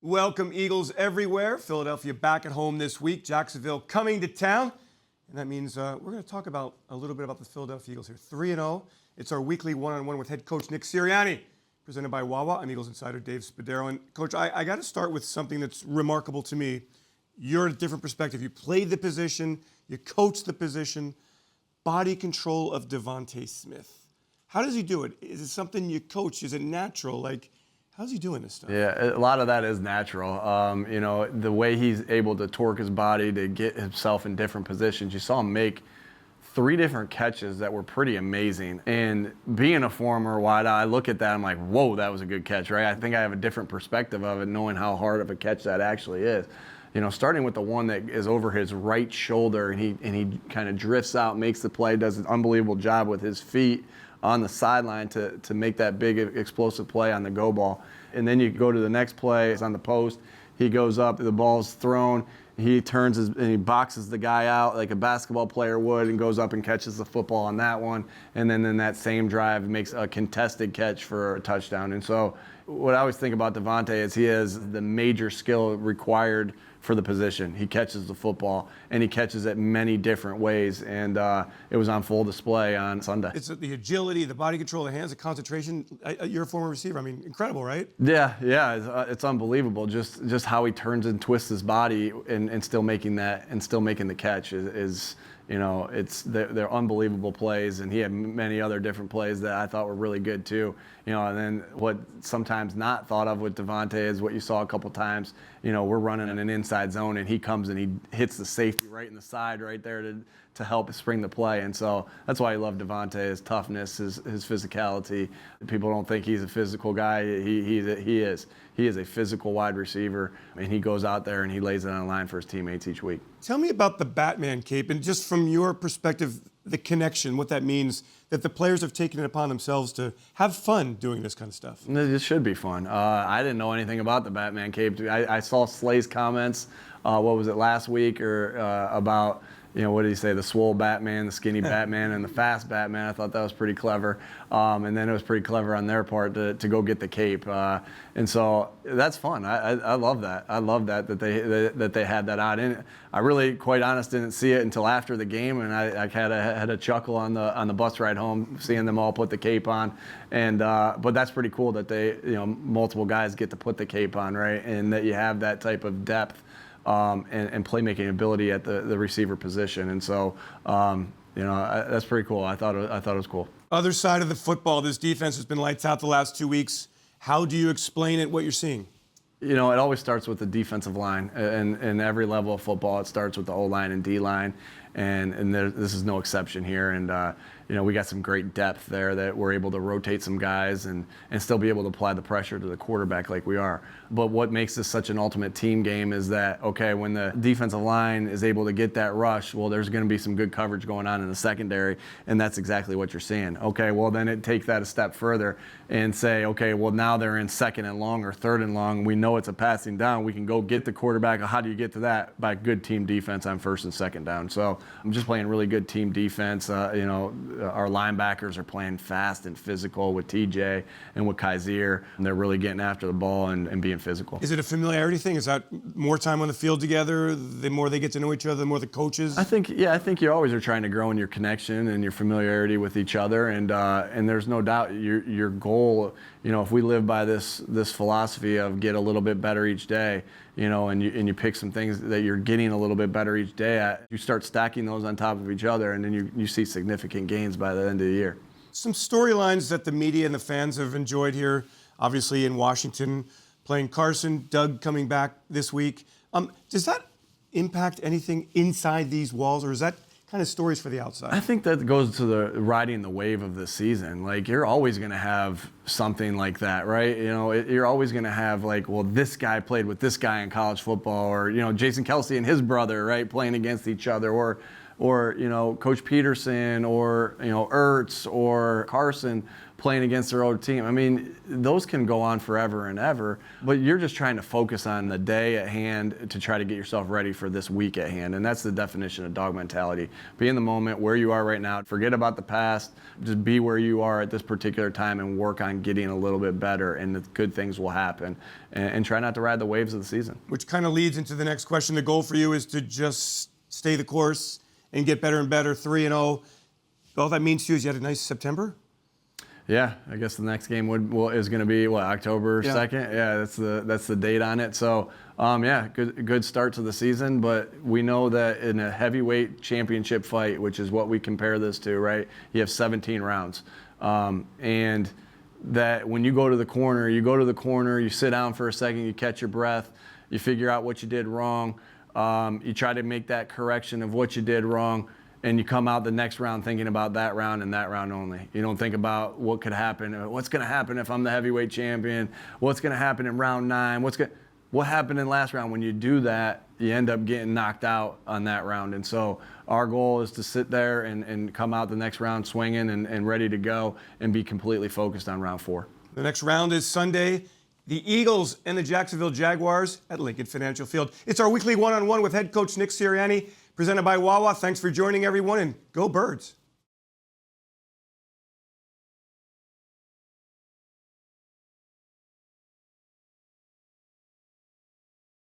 Welcome, Eagles everywhere. Philadelphia back at home this week. Jacksonville coming to town. And that means we're going to talk about a little bit about the Philadelphia Eagles here. 3-0. It's our weekly one-on-one with head coach Nick Sirianni, presented by Wawa. I'm Eagles Insider Dave Spadaro. And, Coach, I got to start with something that's remarkable to me. You're in a different perspective. You played the position. You coached the position. Body control of DeVonta Smith. How does he do it? Is it something you coach? Is it natural? How's he doing this stuff? Yeah, a lot of that is natural. The way he's able to torque his body to get himself in different positions. You saw him make 3 different catches that were pretty amazing. And being a former wideout, I look at that, I'm like, whoa, that was a good catch, right? I think I have a different perspective of it, knowing how hard of a catch that actually is. Starting with the one that is over his right shoulder, and he kind of drifts out, makes the play, does an unbelievable job with his feet on the sideline to make that big explosive play on the go ball. And then you go to the next play, it's on the post. He goes up, the ball's thrown, he turns and he boxes the guy out like a basketball player would and goes up and catches the football on that one. And then in that same drive, makes a contested catch for a touchdown. And so what I always think about DeVonta is he has the major skill required for the position. He catches the football, and he catches it many different ways, and it was on full display on Sunday. It's the agility, the body control, the hands, the concentration. You're a former receiver. I mean, incredible, right? Yeah, it's unbelievable. Just how he turns and twists his body and still making the catch is they're unbelievable plays, and he had many other different plays that I thought were really good too. And then what sometimes not thought of with DeVonta is what you saw a couple times. We're running in an inside zone, and he comes and he hits the safety right in the side right there to help spring the play. And so that's why I love DeVonta, his toughness, his physicality. People don't think he's a physical guy. He is. He is a physical wide receiver, and he goes out there and he lays it on the line for his teammates each week. Tell me about the Batman cape, and just from your perspective, the connection, what that means, that the players have taken it upon themselves to have fun doing this kind of stuff. It should be fun. I didn't know anything about the Batman cape. I saw Slay's comments, what was it, last week, or about, what did he say, the swole Batman, the skinny Batman, and the fast Batman. I thought that was pretty clever. And then it was pretty clever on their part to go get the cape. And so that's fun. I love that. I love that they had that out. And I really, quite honest, didn't see it until after the game, and I had a chuckle on the bus ride home, seeing them all put the cape on. And but that's pretty cool that they, multiple guys get to put the cape on, right? And that you have that type of depth and playmaking ability at the receiver position. And so, that's pretty cool. I thought it was cool. Other side of the football, this defense has been lights out the last 2 weeks. How do you explain it, what you're seeing? It always starts with the defensive line. And every level of football, it starts with the O-line and D-line. And this is no exception here. And, we got some great depth there that we're able to rotate some guys and still be able to apply the pressure to the quarterback like we are. But what makes this such an ultimate team game is that, okay, when the defensive line is able to get that rush, well, there's going to be some good coverage going on in the secondary, and that's exactly what you're seeing. Okay, well, then it takes that a step further and say, okay, well, now they're in 2nd and long or 3rd and long. We know it's a passing down. We can go get the quarterback. How do you get to that? By good team defense on 1st and 2nd down. So I'm just playing really good team defense. Our linebackers are playing fast and physical with TJ and with Kaiser, and they're really getting after the ball and being physical. Is it a familiarity thing? Is that more time on the field together? The more they get to know each other, the more the coaches? I think you always are trying to grow in your connection and your familiarity with each other, and there's no doubt your goal, if we live by this philosophy of get a little bit better each day, and you pick some things that you're getting a little bit better each day at, you start stacking those on top of each other, and then you see significant gains by the end of the year. Some storylines that the media and the fans have enjoyed here, obviously in Washington, playing Carson, Doug coming back this week. Does that impact anything inside these walls, or is that kind of stories for the outside? I think that goes to the riding the wave of the season. Like, you're always going to have something like that, right? You're always going to have, like, well, this guy played with this guy in college football, or, Jason Kelce and his brother, right, playing against each other, or or Coach Peterson, or Ertz or Carson playing against their old team. I mean, those can go on forever and ever, but you're just trying to focus on the day at hand to try to get yourself ready for this week at hand. And that's the definition of dog mentality. Be in the moment where you are right now. Forget about the past. Just be where you are at this particular time and work on getting a little bit better, and the good things will happen. And try not to ride the waves of the season. Which kind of leads into the next question. The goal for you is to just stay the course and get better and better, 3-0. All that means to you is you had a nice September? Yeah, I guess the next game is going to be October 2nd. Yeah, that's the date on it. So, good start to the season. But we know that in a heavyweight championship fight, which is what we compare this to, right? You have 17 rounds, and that when you go to the corner, you sit down for a second, you catch your breath, you figure out what you did wrong, you try to make that correction of what you did wrong. And you come out the next round thinking about that round and that round only. You don't think about what could happen. What's going to happen if I'm the heavyweight champion? What's going to happen in round 9? What happened in last round? When you do that, you end up getting knocked out on that round. And so our goal is to sit there and come out the next round swinging and ready to go and be completely focused on round 4. The next round is Sunday. The Eagles and the Jacksonville Jaguars at Lincoln Financial Field. It's our weekly one-on-one with head coach Nick Sirianni, presented by Wawa. Thanks for joining, everyone, and go Birds.